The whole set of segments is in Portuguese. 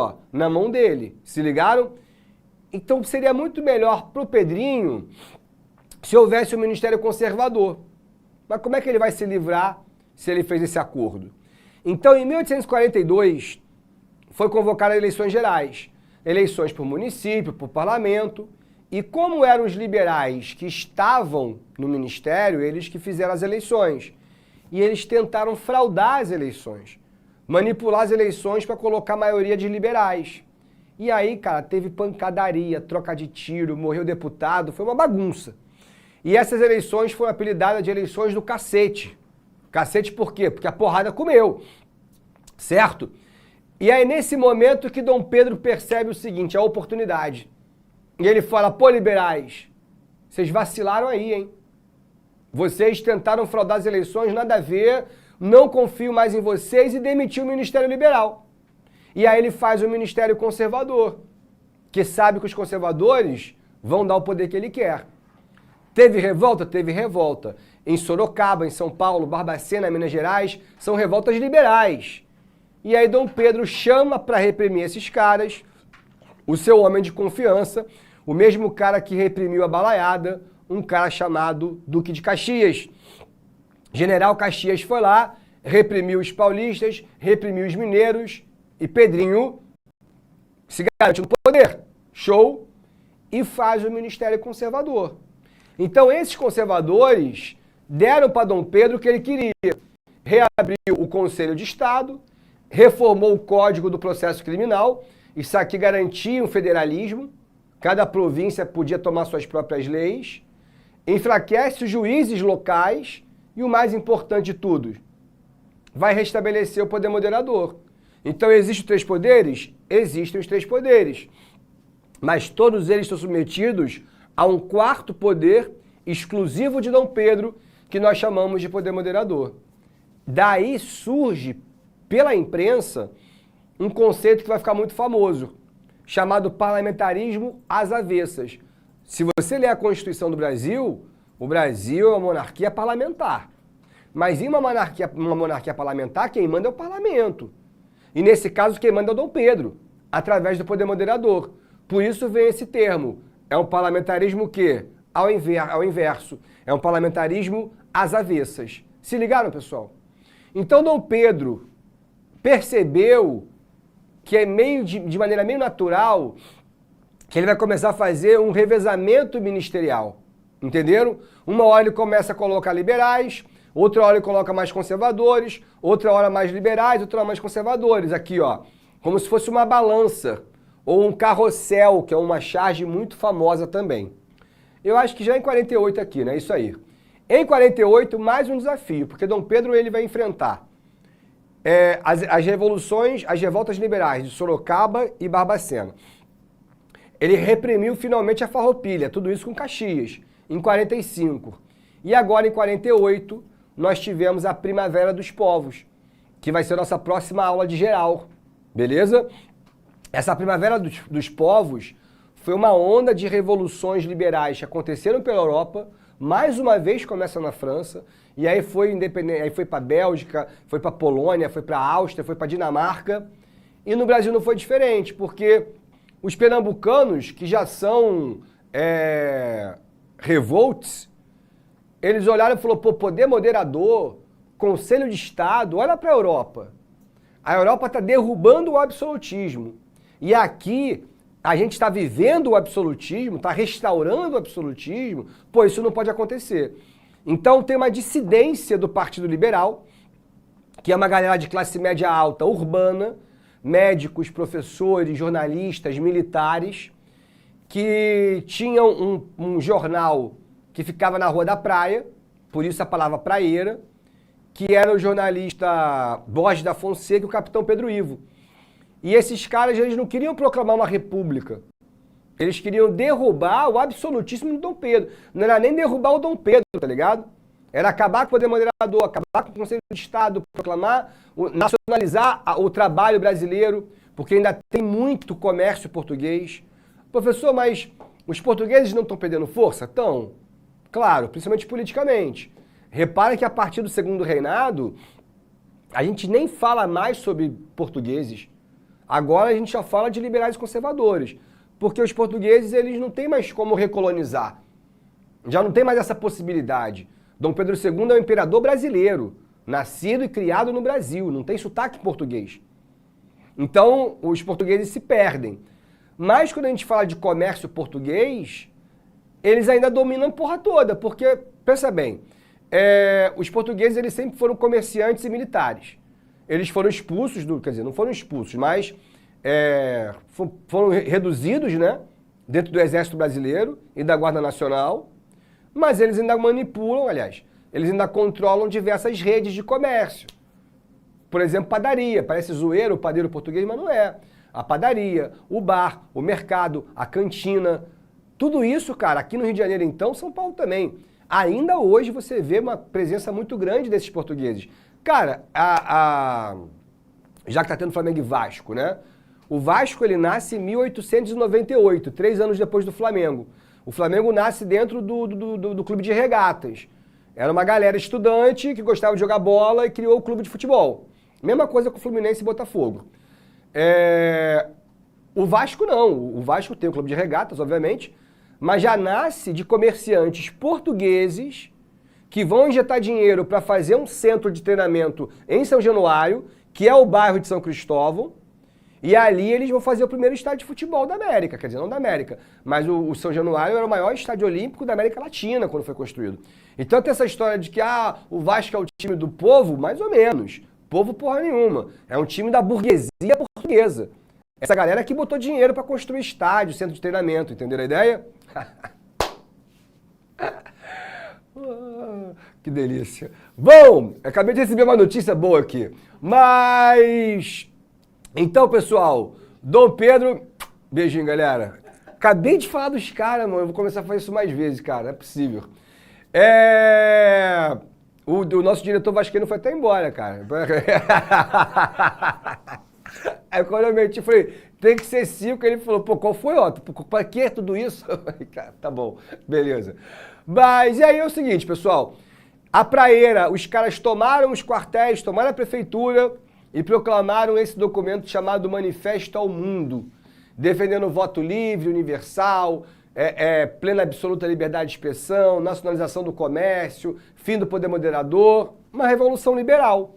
ó, na mão dele. Se ligaram? Então seria muito melhor pro Pedrinho se houvesse um ministério conservador. Mas como é que ele vai se livrar se ele fez esse acordo? Então, em 1842, foi convocada eleições gerais. Eleições por município, por parlamento. E como eram os liberais que estavam no ministério, eles que fizeram as eleições. E eles tentaram fraudar as eleições. Manipular as eleições para colocar a maioria de liberais. E aí, cara, teve pancadaria, troca de tiro, morreu deputado, foi uma bagunça. E essas eleições foram apelidadas de eleições do cacete. Cacete por quê? Porque a porrada comeu, certo? E aí, nesse momento que Dom Pedro percebe o seguinte, a oportunidade. E ele fala, pô, liberais, vocês vacilaram aí, hein? Vocês tentaram fraudar as eleições, nada a ver, não confio mais em vocês e demitiu o Ministério Liberal. E aí ele faz o Ministério Conservador, que sabe que os conservadores vão dar o poder que ele quer. Teve revolta? Teve revolta. Em Sorocaba, em São Paulo, Barbacena, Minas Gerais, são revoltas liberais. E aí Dom Pedro chama para reprimir esses caras, o seu homem de confiança, o mesmo cara que reprimiu a balaiada, um cara chamado Duque de Caxias. General Caxias foi lá, reprimiu os paulistas, reprimiu os mineiros, e Pedrinho se garante no poder. Show! E faz o Ministério Conservador. Então esses conservadores deram para Dom Pedro o que ele queria. Reabriu o Conselho de Estado, reformou o Código do Processo Criminal, isso aqui garantia um federalismo, cada província podia tomar suas próprias leis, enfraquece os juízes locais e o mais importante de tudo, vai restabelecer o poder moderador. Então existem os três poderes? Existem os três poderes, mas todos eles estão submetidos a um quarto poder exclusivo de Dom Pedro, que nós chamamos de poder moderador. Daí surge, pela imprensa, um conceito que vai ficar muito famoso, chamado parlamentarismo às avessas. Se você ler a Constituição do Brasil, o Brasil é uma monarquia parlamentar. Mas em uma monarquia parlamentar, quem manda é o parlamento. E nesse caso, quem manda é o Dom Pedro, através do poder moderador. Por isso vem esse termo. É um parlamentarismo que, ao inverso, é um parlamentarismo às avessas. Se ligaram, pessoal? Então Dom Pedro percebeu que é de maneira meio natural que ele vai começar a fazer um revezamento ministerial. Entenderam? Uma hora ele começa a colocar liberais, outra hora ele coloca mais conservadores, outra hora mais liberais, outra hora mais conservadores. Aqui, ó, como se fosse uma balança ou um carrossel, que é uma charge muito famosa também. Eu acho que já em 48 aqui, né? Isso aí. Em 48, mais um desafio, porque Dom Pedro ele vai enfrentar as revoluções, as revoltas liberais de Sorocaba e Barbacena. Ele reprimiu finalmente a Farroupilha, tudo isso com Caxias, em 45. E agora, em 48, nós tivemos a Primavera dos Povos, que vai ser a nossa próxima aula de geral, beleza? Essa Primavera dos Povos foi uma onda de revoluções liberais que aconteceram pela Europa, mais uma vez começa na França, e aí foi independente, aí foi para a Bélgica, foi para a Polônia, foi para a Áustria, foi para a Dinamarca, e no Brasil não foi diferente, porque os pernambucanos, que já são revolts, eles olharam e falaram, pô, poder moderador, Conselho de Estado, olha para a Europa. A Europa está derrubando o absolutismo. E aqui a gente está vivendo o absolutismo, está restaurando o absolutismo, pô, isso não pode acontecer. Então tem uma dissidência do Partido Liberal, que é uma galera de classe média alta urbana, médicos, professores, jornalistas, militares, que tinham um jornal que ficava na Rua da Praia, por isso a palavra praieira, que era o jornalista Borges da Fonseca e o capitão Pedro Ivo. E esses caras, eles não queriam proclamar uma república. Eles queriam derrubar o absolutismo do Dom Pedro. Não era nem derrubar o Dom Pedro, tá ligado? Era acabar com o poder moderador, acabar com o Conselho de Estado, proclamar, nacionalizar o trabalho brasileiro, porque ainda tem muito comércio português. Professor, mas os portugueses não estão perdendo força? Estão. Claro, principalmente politicamente. Repara que a partir do Segundo Reinado, a gente nem fala mais sobre portugueses. Agora a gente já fala de liberais e conservadores, porque os portugueses eles não têm mais como recolonizar. Já não tem mais essa possibilidade. Dom Pedro II é um imperador brasileiro, nascido e criado no Brasil, não tem sotaque português. Então, os portugueses se perdem. Mas quando a gente fala de comércio português, eles ainda dominam a porra toda, porque, pensa bem, os portugueses eles sempre foram comerciantes e militares. Eles foram expulsos, quer dizer, não foram expulsos, mas foram reduzidos, né, dentro do Exército Brasileiro e da Guarda Nacional, mas eles ainda manipulam, aliás, eles ainda controlam diversas redes de comércio. Por exemplo, padaria, parece zoeiro o padeiro português, mas não é. A padaria, o bar, o mercado, a cantina, tudo isso, cara, aqui no Rio de Janeiro então, São Paulo também. Ainda hoje você vê uma presença muito grande desses portugueses. Cara, já que tá tendo Flamengo e Vasco, né? O Vasco, ele nasce em 1898, 3 anos depois do Flamengo. O Flamengo nasce dentro do clube de regatas. Era uma galera estudante que gostava de jogar bola e criou o clube de futebol. Mesma coisa com o Fluminense e Botafogo. O Vasco não. O Vasco tem o clube de regatas, obviamente, mas já nasce de comerciantes portugueses que vão injetar dinheiro para fazer um centro de treinamento em São Januário, que é o bairro de São Cristóvão, e ali eles vão fazer o primeiro estádio de futebol da América, quer dizer, não da América, mas o São Januário era o maior estádio olímpico da América Latina quando foi construído. Então tem essa história de que o Vasco é o time do povo, mais ou menos. Povo porra nenhuma. É um time da burguesia portuguesa. Essa galera que botou dinheiro para construir estádio, centro de treinamento, entenderam a ideia? Que delícia. Bom, acabei de receber uma notícia boa aqui. Mas... Então, pessoal, Dom Pedro... Beijinho, galera. Acabei de falar dos caras, mano. Eu vou começar a fazer isso mais vezes, cara. Não é possível. O nosso diretor vascaíno foi até embora, cara. Aí quando eu meti, falei, tem que ser 5. Ele falou, pô, qual foi, Otto? Pra que tudo isso? Eu falei, cara, tá bom, beleza. Mas e aí é o seguinte, pessoal. A Praeira, os caras tomaram os quartéis, tomaram a prefeitura e proclamaram esse documento chamado Manifesto ao Mundo, defendendo o voto livre, universal, plena absoluta liberdade de expressão, nacionalização do comércio, fim do poder moderador, uma revolução liberal,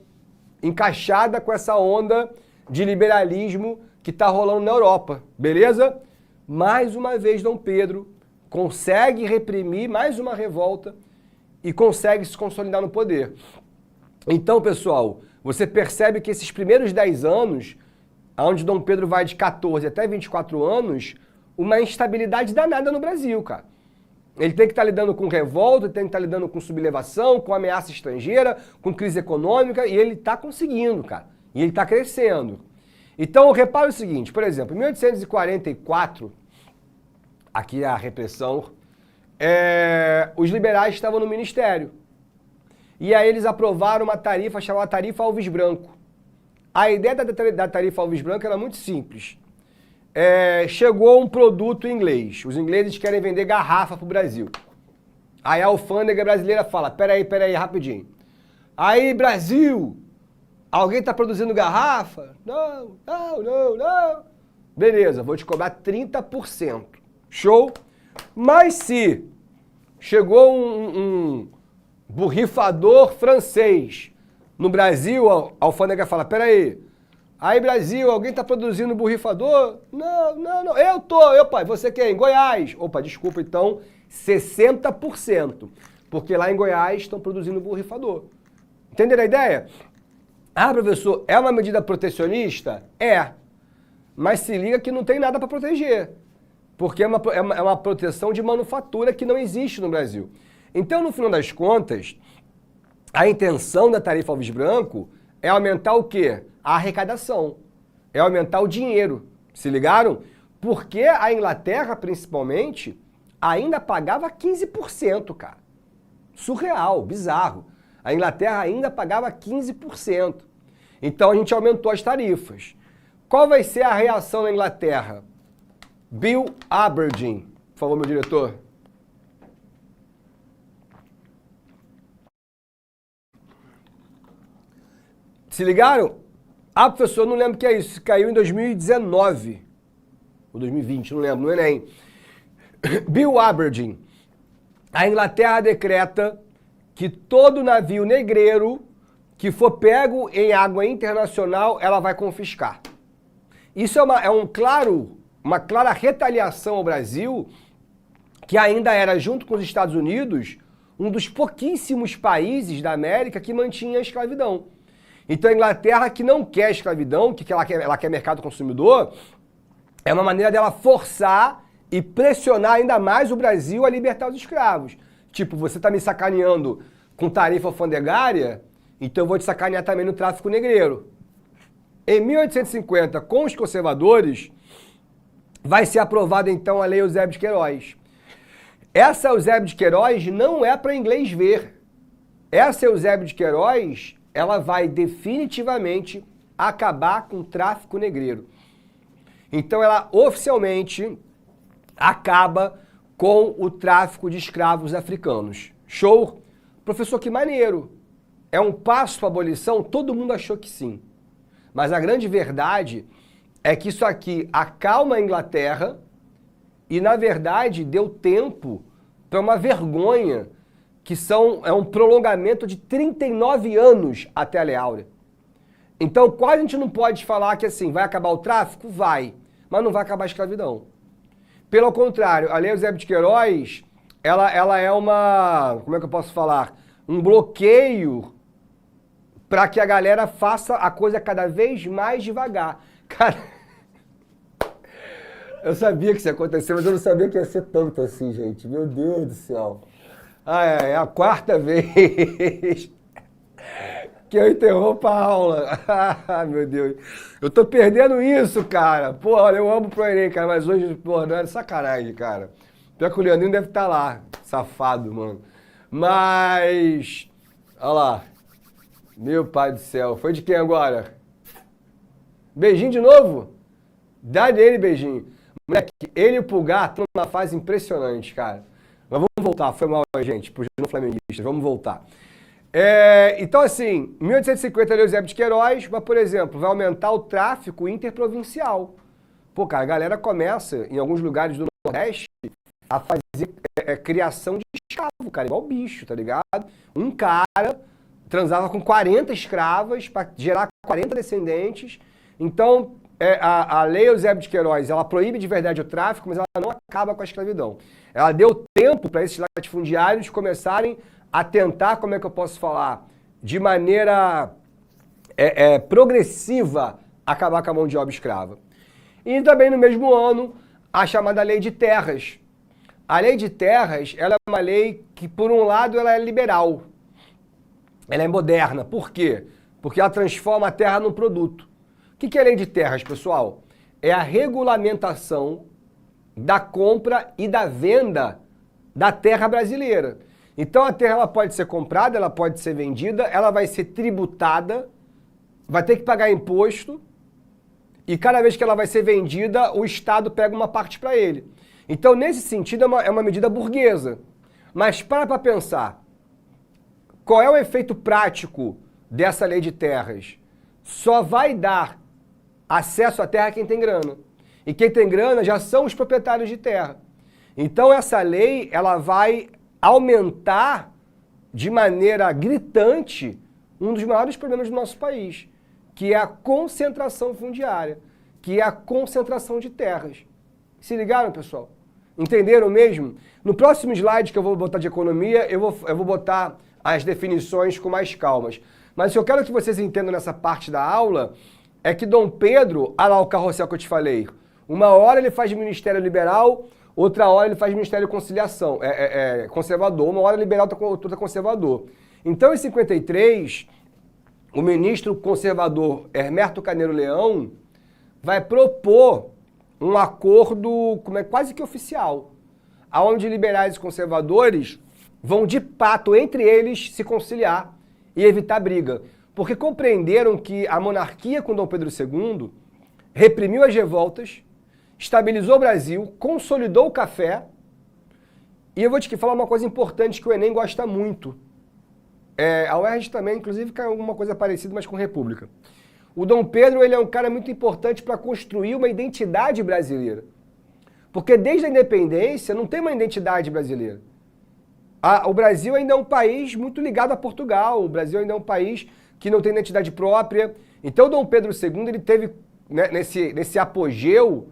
encaixada com essa onda de liberalismo que está rolando na Europa, beleza? Mais uma vez Dom Pedro consegue reprimir mais uma revolta e consegue se consolidar no poder. Então, pessoal, você percebe que esses primeiros 10 anos, onde Dom Pedro vai de 14 até 24 anos, uma instabilidade danada no Brasil, cara. Ele tem que estar lidando com revolta, tem que estar lidando com sublevação, com ameaça estrangeira, com crise econômica, e ele está conseguindo, cara. E ele está crescendo. Então, repara o seguinte, por exemplo, em 1844, aqui é a repressão, os liberais estavam no ministério. E aí eles aprovaram uma tarifa chamada Tarifa Alves Branco. A ideia da Tarifa Alves Branco era muito simples. Chegou um produto inglês. Os ingleses querem vender garrafa pro Brasil. Aí a alfândega brasileira fala, peraí, rapidinho. Aí, Brasil, alguém tá produzindo garrafa? Não. Beleza, vou te cobrar 30%. Show? Mas se chegou um borrifador francês no Brasil, a alfândega fala, peraí, aí Brasil, alguém tá produzindo borrifador? Não, pai, você quem? Em Goiás. Opa, desculpa, então 60%, porque lá em Goiás estão produzindo borrifador. Entenderam a ideia? Professor, é uma medida protecionista? Mas se liga que não tem nada para proteger, porque é uma proteção de manufatura que não existe no Brasil. Então, no final das contas, a intenção da Tarifa Alves Branco é aumentar o quê? A arrecadação. É aumentar o dinheiro. Se ligaram? Porque a Inglaterra, principalmente, ainda pagava 15%, cara. Surreal, bizarro. A Inglaterra ainda pagava 15%. Então, a gente aumentou as tarifas. Qual vai ser a reação na Inglaterra? Bill Aberdeen. Por favor, meu diretor. Se ligaram? Ah, professor, não lembro o que é isso. Caiu em 2019. Ou 2020, não lembro, no Enem. Bill Aberdeen. A Inglaterra decreta que todo navio negreiro que for pego em água internacional, ela vai confiscar. Isso é uma clara retaliação ao Brasil, que ainda era, junto com os Estados Unidos, um dos pouquíssimos países da América que mantinha a escravidão. Então a Inglaterra, que não quer escravidão, que ela quer mercado consumidor, é uma maneira dela forçar e pressionar ainda mais o Brasil a libertar os escravos. Tipo, você está me sacaneando com tarifa alfandegária, então eu vou te sacanear também no tráfico negreiro. Em 1850, com os conservadores, vai ser aprovada então a Lei Eusébio de Queiroz. Essa Eusébio de Queiroz não é para inglês ver. Essa Eusébio de Queiroz, ela vai definitivamente acabar com o tráfico negreiro. Então ela oficialmente acaba com o tráfico de escravos africanos. Show? Professor, que maneiro. É um passo para a abolição? Todo mundo achou que sim. Mas a grande verdade é que isso aqui acalma a Inglaterra e, na verdade, deu tempo para uma vergonha, que é um prolongamento de 39 anos até a Lei Áurea. Então, quase a gente não pode falar que assim, vai acabar o tráfico? Vai, mas não vai acabar a escravidão. Pelo contrário, a Lei Eusébio de Queiroz, ela é uma, como é que eu posso falar? Um bloqueio para que a galera faça a coisa cada vez mais devagar. Cara, eu sabia que isso ia acontecer, mas eu não sabia que ia ser tanto assim, gente. Meu Deus do céu. É a quarta vez que eu interrompo a aula. Meu Deus. Eu tô perdendo isso, cara. Pô, olha, eu amo pro Enem, cara, mas hoje, pô, não é sacanagem, cara. Pior que o Leandrinho deve estar lá, safado, mano. Mas, olha lá. Meu pai do céu. Foi de quem agora? Beijinho de novo? Dá dele beijinho. Moleque, ele e o Pulgar estão numa fase impressionante, cara. Mas vamos voltar. Foi mal, gente, pro Jornal Flamenguista. Vamos voltar. Então, assim, 1850, a Lei Eusébio de Queiroz, mas, por exemplo, vai aumentar o tráfico interprovincial. Pô, cara, a galera começa, em alguns lugares do Nordeste, a fazer criação de escravo, cara, igual bicho, tá ligado? Um cara transava com 40 escravas para gerar 40 descendentes. Então, a Lei Eusébio de Queiroz, ela proíbe de verdade o tráfico, mas ela não acaba com a escravidão. Ela deu tempo para esses latifundiários começarem a tentar, como é que eu posso falar, de maneira progressiva, acabar com a mão de obra escrava. E também no mesmo ano, a chamada Lei de Terras. A Lei de Terras, ela é uma lei que, por um lado, ela é liberal. Ela é moderna. Por quê? Porque ela transforma a terra num produto. O que é a Lei de Terras, pessoal? É a regulamentação da compra e da venda da terra brasileira. Então a terra ela pode ser comprada, ela pode ser vendida, ela vai ser tributada, vai ter que pagar imposto e cada vez que ela vai ser vendida, o Estado pega uma parte para ele. Então, nesse sentido, é uma medida burguesa. Mas para pensar, qual é o efeito prático dessa lei de terras? Só vai dar acesso à terra quem tem grana. E quem tem grana já são os proprietários de terra. Então essa lei, ela vai aumentar de maneira gritante um dos maiores problemas do nosso país, que é a concentração fundiária, que é a concentração de terras. Se ligaram, pessoal? Entenderam mesmo? No próximo slide que eu vou botar de economia, eu vou botar as definições com mais calmas. Mas o que eu quero que vocês entendam nessa parte da aula é que Dom Pedro, olha lá o carrossel que eu te falei, uma hora ele faz ministério liberal, outra hora ele faz ministério conciliação, conservador, uma hora liberal, outra conservador. Então, em 53, o ministro conservador Hermeto Carneiro Leão vai propor um acordo quase que oficial, onde liberais e conservadores vão de pato entre eles se conciliar e evitar briga. Porque compreenderam que a monarquia com Dom Pedro II reprimiu as revoltas, estabilizou o Brasil, consolidou o café. E eu vou te falar uma coisa importante que o Enem gosta muito. A UERJ também, inclusive, caiu alguma coisa parecida, mas com república. O Dom Pedro ele é um cara muito importante para construir uma identidade brasileira. Porque desde a independência não tem uma identidade brasileira. O Brasil ainda é um país muito ligado a Portugal, o Brasil ainda é um país que não tem identidade própria. Então Dom Pedro II ele teve, né, nesse apogeu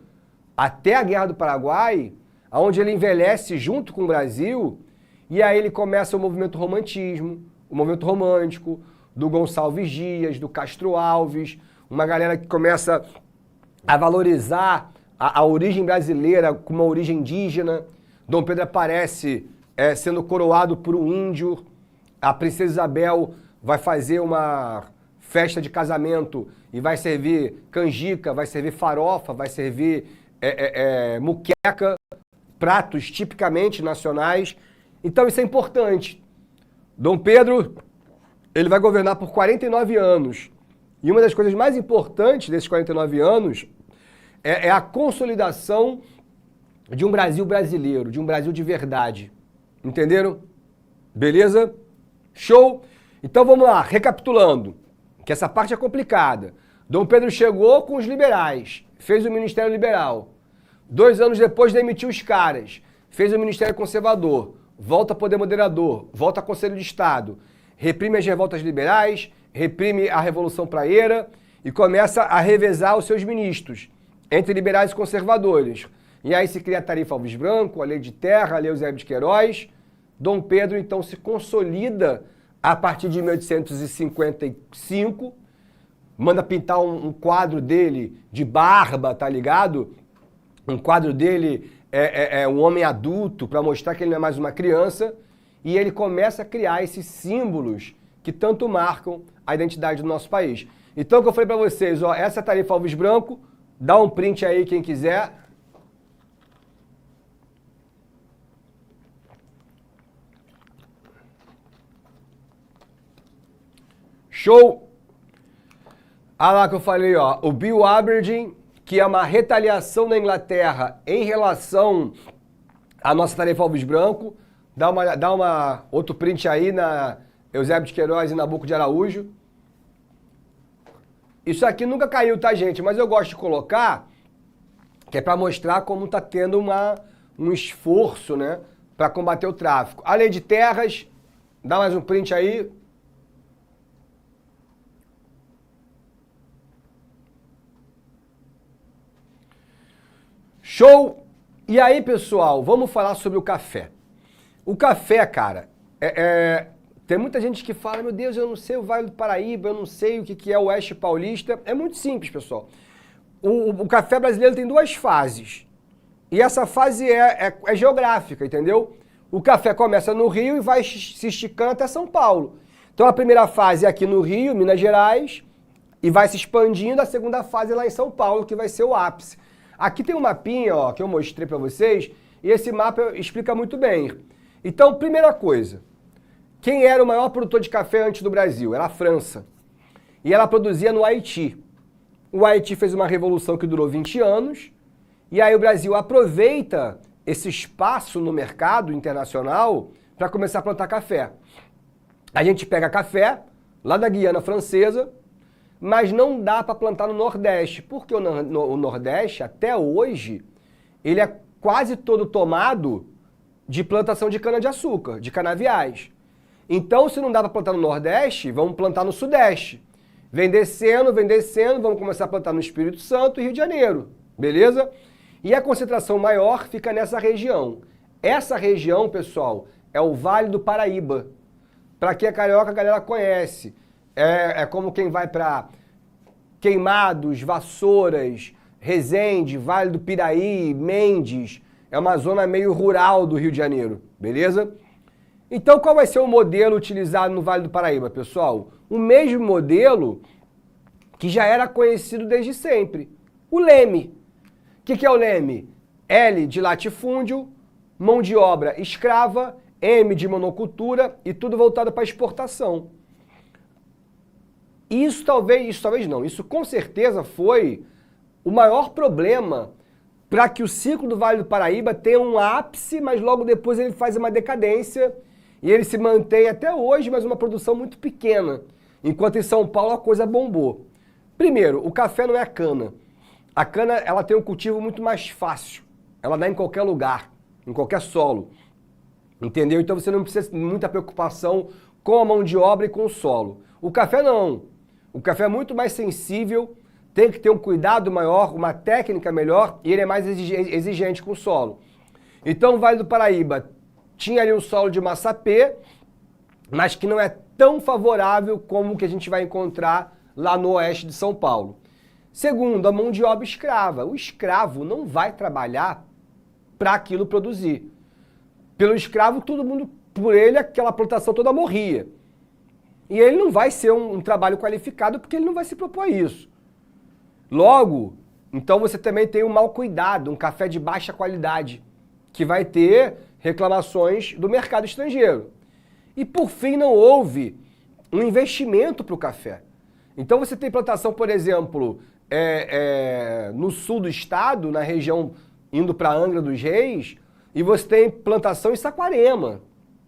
até a Guerra do Paraguai, onde ele envelhece junto com o Brasil, e aí ele começa o movimento romantismo, o movimento romântico, do Gonçalves Dias, do Castro Alves, uma galera que começa a valorizar a origem brasileira como uma origem indígena. Dom Pedro aparece sendo coroado por um índio, a princesa Isabel vai fazer uma festa de casamento e vai servir canjica, vai servir farofa, vai servir muqueca, pratos tipicamente nacionais. Então isso é importante. Dom Pedro, ele vai governar por 49 anos. E uma das coisas mais importantes desses 49 anos é a consolidação de um Brasil brasileiro, de um Brasil de verdade. Entenderam? Beleza? Show? Então vamos lá, recapitulando, que essa parte é complicada. Dom Pedro chegou com os liberais, fez o Ministério Liberal. 2 anos depois demitiu os caras, fez o Ministério Conservador, volta a Poder Moderador, volta a Conselho de Estado, reprime as revoltas liberais, reprime a Revolução Praieira e começa a revezar os seus ministros entre liberais e conservadores. E aí se cria a Tarifa Alves Branco, a Lei de Terra, a Lei Eusébio de Queiroz. Dom Pedro então se consolida a partir de 1855, manda pintar um quadro dele de barba, tá ligado? Um quadro dele um homem adulto para mostrar que ele não é mais uma criança, e ele começa a criar esses símbolos que tanto marcam a identidade do nosso país. Então, o que eu falei para vocês, ó, essa é a Tarifa Alves Branco, dá um print aí quem quiser. Show! Ah lá que eu falei, ó, o Bill Aberdeen, que é uma retaliação da Inglaterra em relação à nossa Tarifa Alves Branco. Dá outro print aí na Eusébio de Queiroz e Nabuco de Araújo. Isso aqui nunca caiu, tá, gente? Mas eu gosto de colocar, que é para mostrar como tá tendo um esforço, né, para combater o tráfico. A Lei de Terras, dá mais um print aí. Show! E aí, pessoal, vamos falar sobre o café. O café, cara, tem muita gente que fala, meu Deus, eu não sei o Vale do Paraíba, eu não sei o que é o Oeste Paulista. É muito simples, pessoal. O café brasileiro tem 2 fases. E essa fase é geográfica, entendeu? O café começa no Rio e vai se esticando até São Paulo. Então a primeira fase é aqui no Rio, Minas Gerais, e vai se expandindo. A segunda fase é lá em São Paulo, que vai ser o ápice. Aqui tem um mapinha, ó, que eu mostrei para vocês, e esse mapa explica muito bem. Então, primeira coisa, quem era o maior produtor de café antes do Brasil? Era a França. E ela produzia no Haiti. O Haiti fez uma revolução que durou 20 anos, e aí o Brasil aproveita esse espaço no mercado internacional para começar a plantar café. A gente pega café lá da Guiana Francesa, mas não dá para plantar no Nordeste, porque o Nordeste, até hoje, ele é quase todo tomado de plantação de cana-de-açúcar, de canaviais. Então, se não dá para plantar no Nordeste, vamos plantar no Sudeste. Vem descendo, vamos começar a plantar no Espírito Santo e Rio de Janeiro, beleza? E a concentração maior fica nessa região. Essa região, pessoal, é o Vale do Paraíba. Para quem é carioca, a galera conhece. É como quem vai para Queimados, Vassouras, Resende, Vale do Piraí, Mendes. É uma zona meio rural do Rio de Janeiro, beleza? Então, qual vai ser o modelo utilizado no Vale do Paraíba, pessoal? O mesmo modelo que já era conhecido desde sempre. O leme. O que é o leme? L de latifúndio, mão de obra escrava, M de monocultura e tudo voltado para exportação. Isso com certeza foi o maior problema para que o ciclo do Vale do Paraíba tenha um ápice, mas logo depois ele faz uma decadência e ele se mantém até hoje, mas uma produção muito pequena, enquanto em São Paulo a coisa bombou. Primeiro, o café não é cana. A cana, ela tem um cultivo muito mais fácil. Ela dá em qualquer lugar, em qualquer solo. Entendeu? Então você não precisa de muita preocupação com a mão de obra e com o solo. O café não. O café é muito mais sensível, tem que ter um cuidado maior, uma técnica melhor e ele é mais exigente com o solo. Então o Vale do Paraíba tinha ali um solo de massapê, mas que não é tão favorável como o que a gente vai encontrar lá no oeste de São Paulo. Segundo, a mão de obra escrava. O escravo não vai trabalhar para aquilo produzir. Pelo escravo, todo mundo, por ele, aquela plantação toda morria. E ele não vai ser um trabalho qualificado porque ele não vai se propor a isso. Logo, então você também tem um mau cuidado, um café de baixa qualidade, que vai ter reclamações do mercado estrangeiro. E por fim, não houve um investimento para o café. Então você tem plantação, por exemplo, no sul do estado, na região indo para Angra dos Reis, e você tem plantação em Saquarema,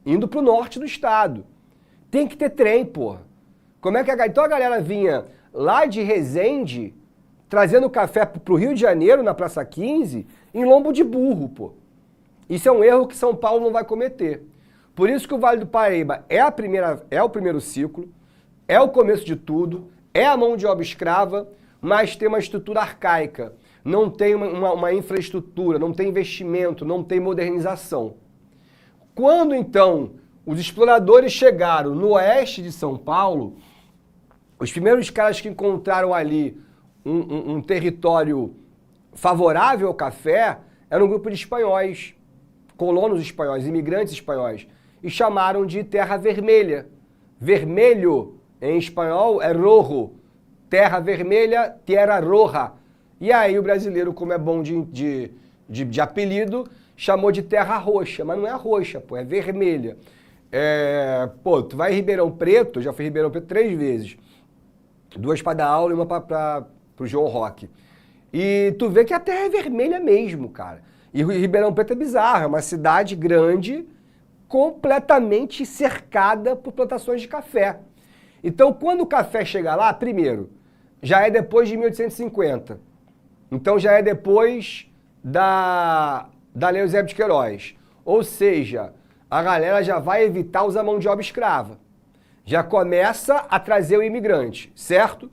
indo para o norte do estado. Tem que ter trem, porra. Como é que então a galera vinha lá de Resende, trazendo café para o Rio de Janeiro, na Praça 15, em lombo de burro, pô. Isso é um erro que São Paulo não vai cometer. Por isso que o Vale do Paraíba é o primeiro ciclo, é o começo de tudo, é a mão de obra escrava, mas tem uma estrutura arcaica, não tem uma infraestrutura, não tem investimento, não tem modernização. Quando, então, os exploradores chegaram no oeste de São Paulo, os primeiros caras que encontraram ali um território favorável ao café eram um grupo de espanhóis, colonos espanhóis, imigrantes espanhóis, e chamaram de Terra Vermelha. Vermelho, em espanhol, é rojo. Terra Vermelha, Tierra Roja. E aí o brasileiro, como é bom de apelido, chamou de Terra Roxa. Mas não é roxa, pô, é vermelha. Tu vai em Ribeirão Preto, já fui em Ribeirão Preto 3 vezes. 2 para dar aula e uma para o João Roque. E tu vê que a terra é vermelha mesmo, cara. E Ribeirão Preto é bizarro, é uma cidade grande, completamente cercada por plantações de café. Então, quando o café chega lá, primeiro, já é depois de 1850. Então, já é depois da Lei Eusébio de Queiroz. Ou seja, a galera já vai evitar usar mão de obra escrava. Já começa a trazer o imigrante, certo?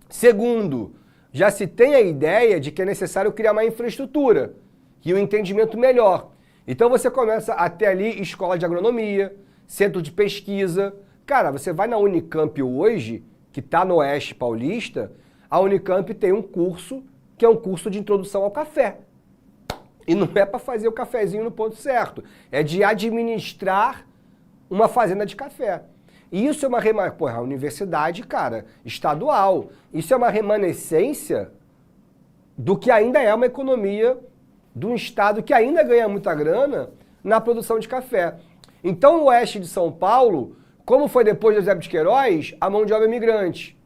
Segundo, já se tem a ideia de que é necessário criar uma infraestrutura e um entendimento melhor. Então você começa a ter ali escola de agronomia, centro de pesquisa. Cara, você vai na Unicamp hoje, que está no Oeste Paulista, a Unicamp tem um curso que é um curso de introdução ao café. E não é para fazer o cafezinho no ponto certo, é de administrar uma fazenda de café. E isso é uma a universidade, cara, estadual. Isso é uma remanescência do que ainda é uma economia de um estado que ainda ganha muita grana na produção de café. Então, o oeste de São Paulo, como foi depois de Eusébio de Queiroz, a mão de obra é migrante.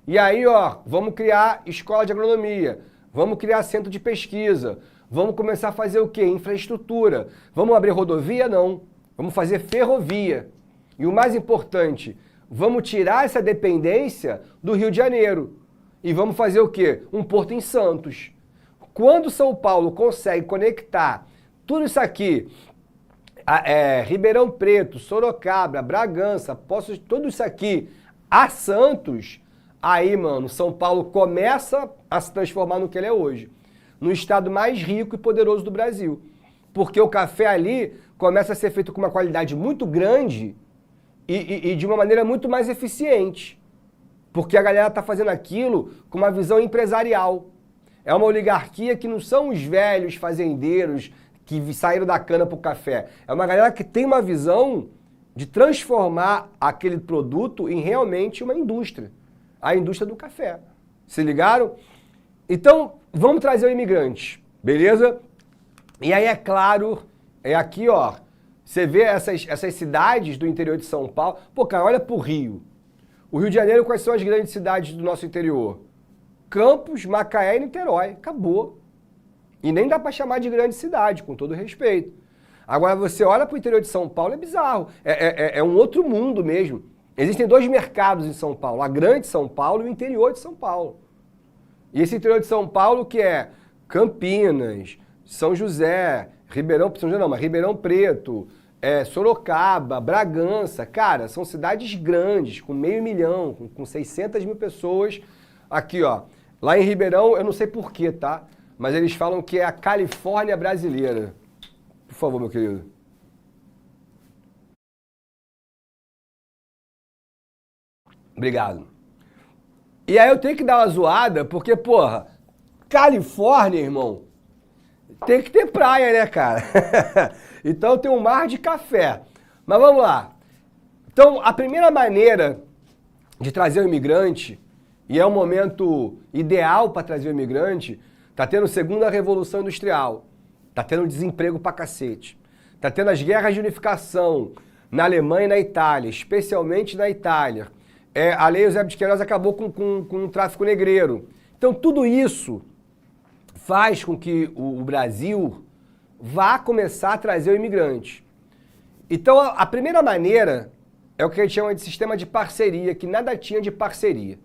E aí, vamos criar escola de agronomia, vamos criar centro de pesquisa, vamos começar a fazer o quê? Infraestrutura. Vamos abrir rodovia? Não. Vamos fazer ferrovia. E o mais importante, vamos tirar essa dependência do Rio de Janeiro. E vamos fazer o quê? Um porto em Santos. Quando São Paulo consegue conectar tudo isso aqui, Ribeirão Preto, Sorocaba, Bragança, Poços, tudo isso aqui a Santos, aí, mano, São Paulo começa a se transformar no que ele é hoje. No estado mais rico e poderoso do Brasil. Porque o café ali começa a ser feito com uma qualidade muito grande e de uma maneira muito mais eficiente. Porque a galera está fazendo aquilo com uma visão empresarial. É uma oligarquia que não são os velhos fazendeiros que saíram da cana para o café. É uma galera que tem uma visão de transformar aquele produto em realmente uma indústria. A indústria do café. Se ligaram? Então, vamos trazer o imigrante, beleza? E aí, é claro, é aqui, você vê essas cidades do interior de São Paulo. Pô, cara, olha pro Rio. O Rio de Janeiro, quais são as grandes cidades do nosso interior? Campos, Macaé e Niterói. Acabou. E nem dá para chamar de grande cidade, com todo respeito. Agora, você olha pro interior de São Paulo, é bizarro. É um outro mundo mesmo. Existem dois mercados em São Paulo, a grande São Paulo e o interior de São Paulo. E esse interior de São Paulo que é Campinas, São José, Ribeirão Preto, Sorocaba, Bragança, cara, são cidades grandes, com 500 mil, com 600 mil pessoas. Aqui, ó, lá em Ribeirão, eu não sei porquê, tá? Mas eles falam que é a Califórnia brasileira. Por favor, meu querido. Obrigado. E aí eu tenho que dar uma zoada, porque, porra, Califórnia, irmão, tem que ter praia, né, cara? Então tem um mar de café. Mas vamos lá. Então, a primeira maneira de trazer o imigrante, e é um momento ideal para trazer o imigrante, tá tendo segunda revolução industrial, tá tendo desemprego pra cacete, tá tendo as guerras de unificação na Alemanha e na Itália, especialmente na Itália. A Lei Eusébio de Queiroz acabou com o tráfico negreiro. Então tudo isso faz com que o Brasil vá começar a trazer o imigrante. Então a primeira maneira é o que a gente chama de sistema de parceria, que nada tinha de parceria.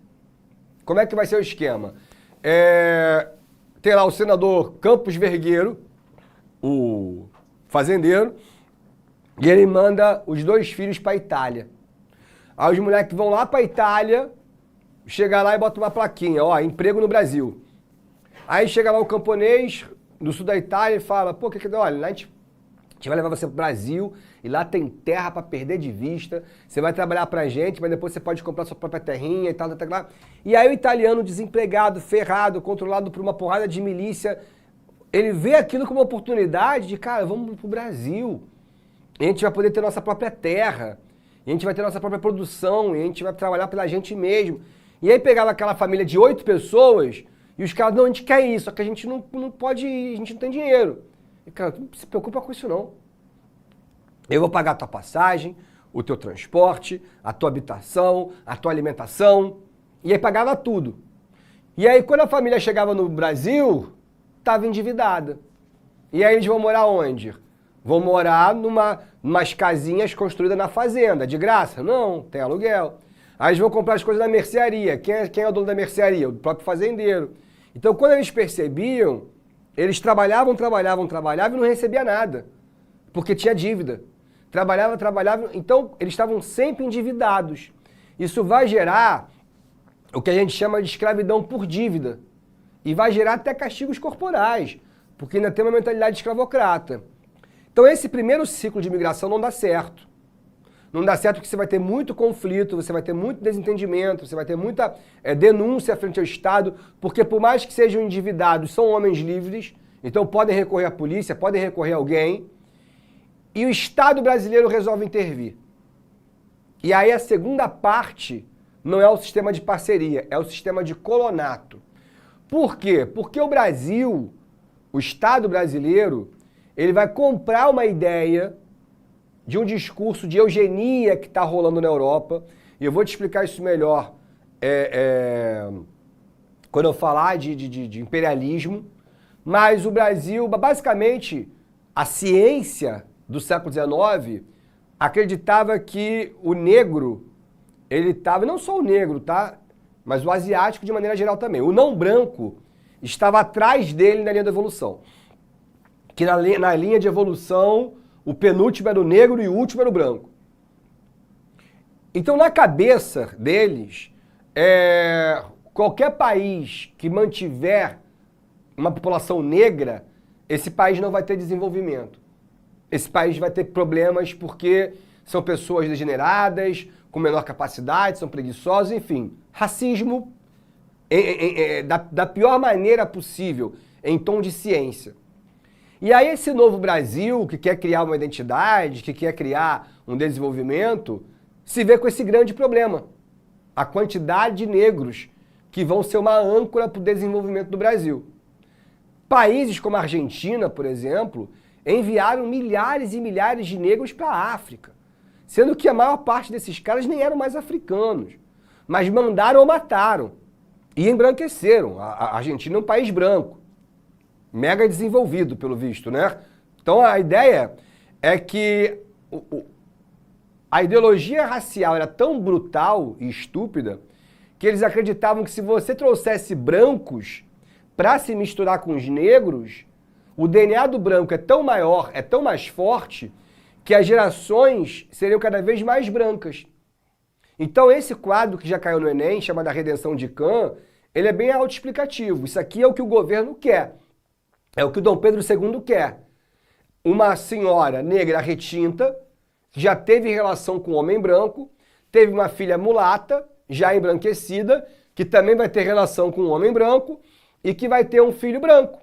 Como é que vai ser o esquema? Tem lá o senador Campos Vergueiro, o fazendeiro, e ele manda os 2 filhos para a Itália. Aí os moleques vão lá para a Itália, chega lá e bota uma plaquinha, ó, emprego no Brasil. Aí chega lá o camponês do sul da Itália e fala, pô, olha, lá a gente vai levar você pro Brasil e lá tem terra para perder de vista, você vai trabalhar pra gente, mas depois você pode comprar sua própria terrinha e tal. E aí o italiano desempregado, ferrado, controlado por uma porrada de milícia, ele vê aquilo como uma oportunidade de, cara, vamos pro Brasil. E a gente vai poder ter nossa própria terra, e a gente vai ter nossa própria produção, e a gente vai trabalhar pela gente mesmo. E aí pegava aquela família de 8 pessoas, e os caras, não, a gente quer isso, só que a gente não pode ir, a gente não tem dinheiro. E cara, tu não se preocupa com isso não. Eu vou pagar a tua passagem, o teu transporte, a tua habitação, a tua alimentação. E aí pagava tudo. E aí quando a família chegava no Brasil, estava endividada. E aí eles vão morar onde? Vão morar numas casinhas construídas na fazenda, de graça? Não, tem aluguel. Aí eles vão comprar as coisas na mercearia. Quem é o dono da mercearia? O próprio fazendeiro. Então quando eles percebiam, eles trabalhavam e não recebia nada. Porque tinha dívida. Trabalhava, então eles estavam sempre endividados. Isso vai gerar o que a gente chama de escravidão por dívida. E vai gerar até castigos corporais, porque ainda tem uma mentalidade escravocrata. Então esse primeiro ciclo de imigração não dá certo. Não dá certo porque você vai ter muito conflito, você vai ter muito desentendimento, você vai ter muita denúncia frente ao Estado, porque por mais que sejam endividados, são homens livres, então podem recorrer à polícia, podem recorrer a alguém, e o Estado brasileiro resolve intervir. E aí a segunda parte não é o sistema de parceria, é o sistema de colonato. Por quê? Porque o Brasil, o Estado brasileiro, ele vai comprar uma ideia de um discurso de eugenia que está rolando na Europa, e eu vou te explicar isso melhor quando eu falar de imperialismo, mas o Brasil, basicamente, a ciência do século XIX acreditava que o negro, ele estava, não só o negro, tá? Mas o asiático de maneira geral também. O não branco estava atrás dele na linha da evolução. Que na linha de evolução, o penúltimo era o negro e o último era o branco. Então, na cabeça deles, qualquer país que mantiver uma população negra, esse país não vai ter desenvolvimento. Esse país vai ter problemas porque são pessoas degeneradas, com menor capacidade, são preguiçosos, enfim. Racismo da pior maneira possível, em tom de ciência. E aí esse novo Brasil, que quer criar uma identidade, que quer criar um desenvolvimento, se vê com esse grande problema. A quantidade de negros que vão ser uma âncora para o desenvolvimento do Brasil. Países como a Argentina, por exemplo, enviaram milhares e milhares de negros para a África, sendo que a maior parte desses caras nem eram mais africanos, mas mandaram ou mataram e embranqueceram. A Argentina é um país branco, mega desenvolvido pelo visto, né? Então a ideia é que A ideologia racial era tão brutal e estúpida que eles acreditavam que se você trouxesse brancos para se misturar com os negros, o DNA do branco é tão maior, é tão mais forte, que as gerações seriam cada vez mais brancas. Então esse quadro que já caiu no Enem, chamado A Redenção de Cã, ele é bem autoexplicativo. Isso aqui é o que o governo quer. É o que o Dom Pedro II quer. Uma senhora negra retinta, que já teve relação com um homem branco, teve uma filha mulata, já embranquecida, que também vai ter relação com um homem branco e que vai ter um filho branco.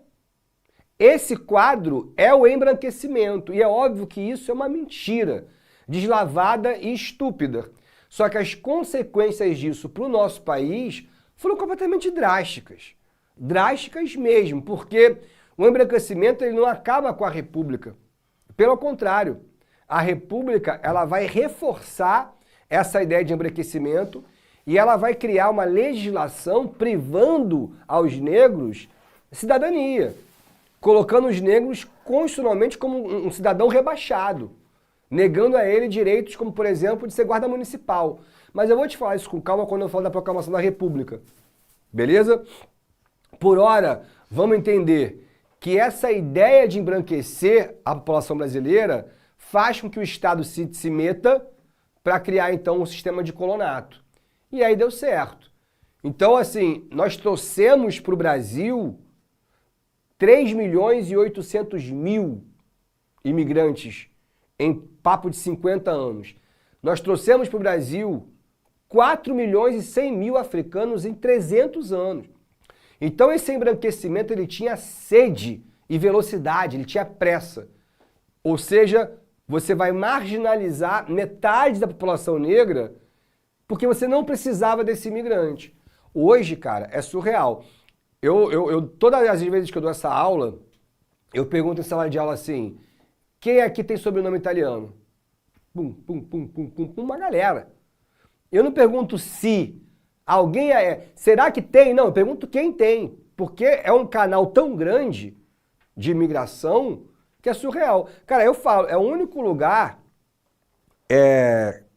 Esse quadro é o embranquecimento, e é óbvio que isso é uma mentira, deslavada e estúpida. Só que as consequências disso para o nosso país foram completamente drásticas. Drásticas mesmo, porque o embranquecimento ele não acaba com a República. Pelo contrário, a República ela vai reforçar essa ideia de embranquecimento e ela vai criar uma legislação privando aos negros cidadania, colocando os negros constitucionalmente como um cidadão rebaixado, negando a ele direitos como, por exemplo, de ser guarda municipal. Mas eu vou te falar isso com calma quando eu falo da proclamação da República, beleza? Por hora, vamos entender que essa ideia de embranquecer a população brasileira faz com que o Estado se meta para criar, então, um sistema de colonato. E aí deu certo. Então, assim, nós trouxemos para o Brasil 3.800.000 imigrantes em papo de 50 anos. Nós trouxemos para o Brasil 4.100.000 africanos em 300 anos. Então esse embranquecimento ele tinha sede e velocidade, ele tinha pressa. Ou seja, você vai marginalizar metade da população negra porque você não precisava desse imigrante. Hoje, cara, é surreal. Todas as vezes que eu dou essa aula, eu pergunto em sala de aula assim, quem aqui tem sobrenome italiano? Pum, pum, pum, pum, pum, pum, uma galera. Eu não pergunto se alguém é. Será que tem? Não, eu pergunto quem tem. Porque é um canal tão grande de imigração que é surreal. Cara, eu falo, é o único lugar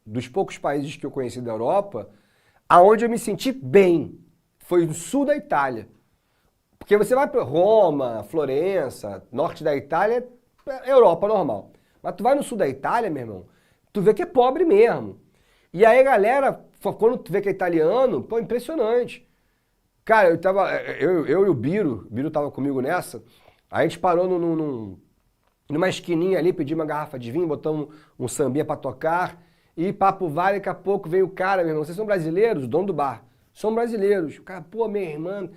dos poucos países que eu conheci da Europa aonde eu me senti bem. Foi no sul da Itália. Porque você vai para Roma, Florença, norte da Itália, é Europa normal. Mas tu vai no sul da Itália, meu irmão, tu vê que é pobre mesmo. E aí, galera, quando tu vê que é italiano, pô, impressionante. Cara, eu e o Biro tava comigo nessa, a gente parou numa esquininha ali, pedimos uma garrafa de vinho, botamos um sambinha pra tocar, e papo vai, daqui a pouco veio o cara, meu irmão, vocês são brasileiros? O dono do bar. Somos brasileiros. O cara, pô, minha irmã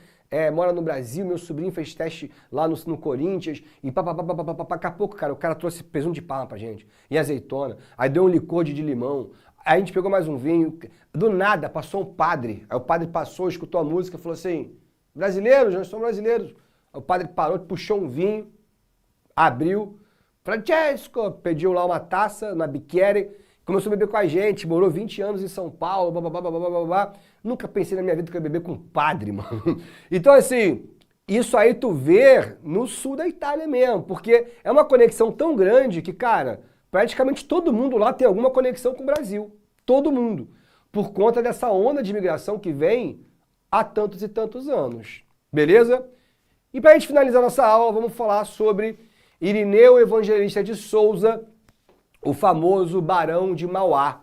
mora no Brasil, meu sobrinho fez teste lá no Corinthians, e daqui a pouco, cara, o cara trouxe presunto de palma pra gente, e azeitona, aí deu um licor de limão, aí a gente pegou mais um vinho, do nada passou um padre, aí o padre passou, escutou a música e falou assim, brasileiros, nós somos brasileiros. Aí o padre parou, puxou um vinho, abriu, Francesco, pediu lá uma taça, uma biquere, começou a beber com a gente, morou 20 anos em São Paulo, blá. Nunca pensei na minha vida que eu ia beber com um padre, mano. Então, assim, isso aí tu vê no sul da Itália mesmo, porque é uma conexão tão grande que, cara, praticamente todo mundo lá tem alguma conexão com o Brasil. Todo mundo. Por conta dessa onda de imigração que vem há tantos e tantos anos. Beleza? E pra gente finalizar nossa aula, vamos falar sobre Irineu Evangelista de Souza, o famoso Barão de Mauá.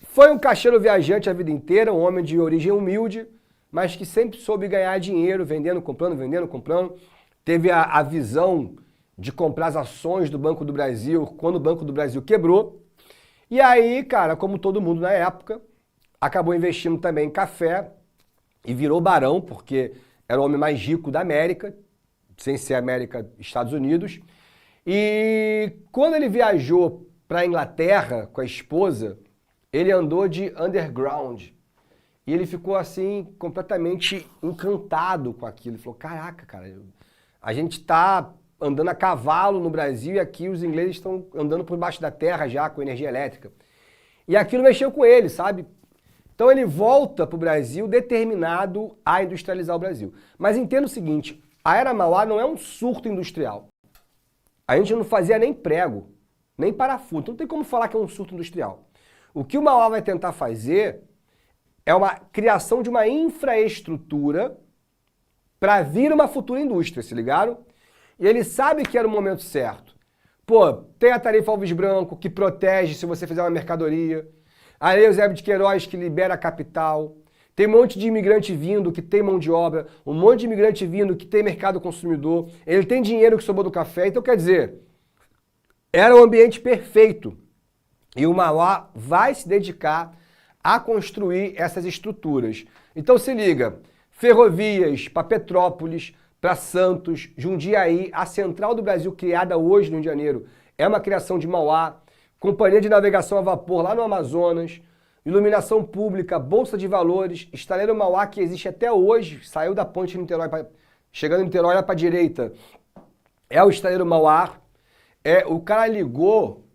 Foi um caixeiro viajante a vida inteira, um homem de origem humilde, mas que sempre soube ganhar dinheiro, vendendo, comprando. Teve a visão de comprar as ações do Banco do Brasil quando o Banco do Brasil quebrou. E aí, cara, como todo mundo na época, acabou investindo também em café e virou barão, porque era o homem mais rico da América, sem ser América, Estados Unidos. E quando ele viajou para a Inglaterra com a esposa, ele andou de underground. E ele ficou assim, completamente encantado com aquilo. Ele falou, caraca, cara, a gente tá andando a cavalo no Brasil e aqui os ingleses estão andando por baixo da terra já com energia elétrica. E aquilo mexeu com ele, sabe? Então ele volta pro Brasil determinado a industrializar o Brasil. Mas entenda o seguinte, a Era Mauá não é um surto industrial. A gente não fazia nem prego. nem parafuso. Então não tem como falar que é um surto industrial. O que o Mauá vai tentar fazer é uma criação de uma infraestrutura para vir uma futura indústria, se ligaram? E ele sabe que era o momento certo. Pô, tem a tarifa Alves Branco, que protege se você fizer uma mercadoria. A Lei Eusébio de Queiroz, que libera capital. Tem um monte de imigrante vindo que tem mão de obra. Um monte de imigrante vindo que tem mercado consumidor. Ele tem dinheiro que sobrou do café. Então, quer dizer, era o ambiente perfeito. E o Mauá vai se dedicar a construir essas estruturas. Então, se liga. Ferrovias para Petrópolis, para Santos, Jundiaí, a Central do Brasil, criada hoje no Rio de Janeiro, é uma criação de Mauá. Companhia de navegação a vapor lá no Amazonas, iluminação pública, bolsa de valores, estaleiro Mauá, que existe até hoje, saiu da ponte de Niterói, chegando em Niterói, lá para a direita, é o estaleiro Mauá. O cara ligou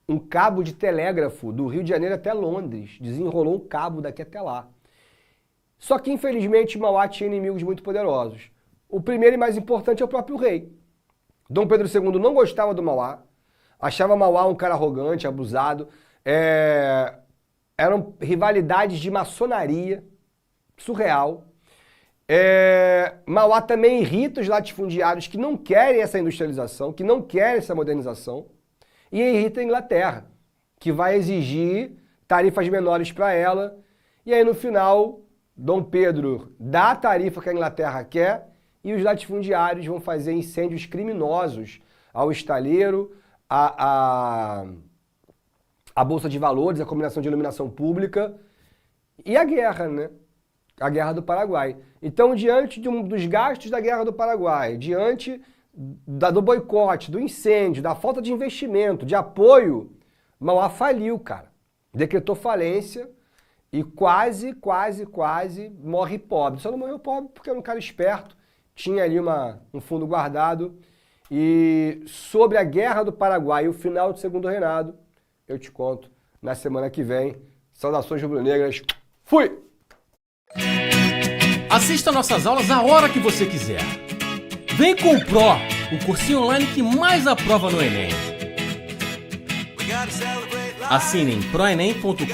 um cabo de telégrafo do Rio de Janeiro até Londres, desenrolou um cabo daqui até lá. Só que, infelizmente, Mauá tinha inimigos muito poderosos. O primeiro e mais importante é o próprio rei. Dom Pedro II não gostava do Mauá, achava Mauá um cara arrogante, abusado. Eram rivalidades de maçonaria, surreal. Mauá também irrita os latifundiários que não querem essa industrialização, que não querem essa modernização. E irrita a Inglaterra, que vai exigir tarifas menores para ela. E aí, no final, Dom Pedro dá a tarifa que a Inglaterra quer e os latifundiários vão fazer incêndios criminosos ao estaleiro, a Bolsa de Valores, a combinação de iluminação pública e a guerra, né? A Guerra do Paraguai. Então, diante dos gastos da Guerra do Paraguai, diante do boicote, do incêndio, da falta de investimento, de apoio, Mauá faliu, cara. Decretou falência e quase morre pobre. Só não morreu pobre porque era um cara esperto, tinha ali um fundo guardado. E sobre a Guerra do Paraguai e o final do Segundo Reinado, eu te conto na semana que vem. Saudações rubro-negras. Fui! Assista nossas aulas a hora que você quiser. Vem com o Pro, o cursinho online que mais aprova no Enem. Assinem proenem.com.br.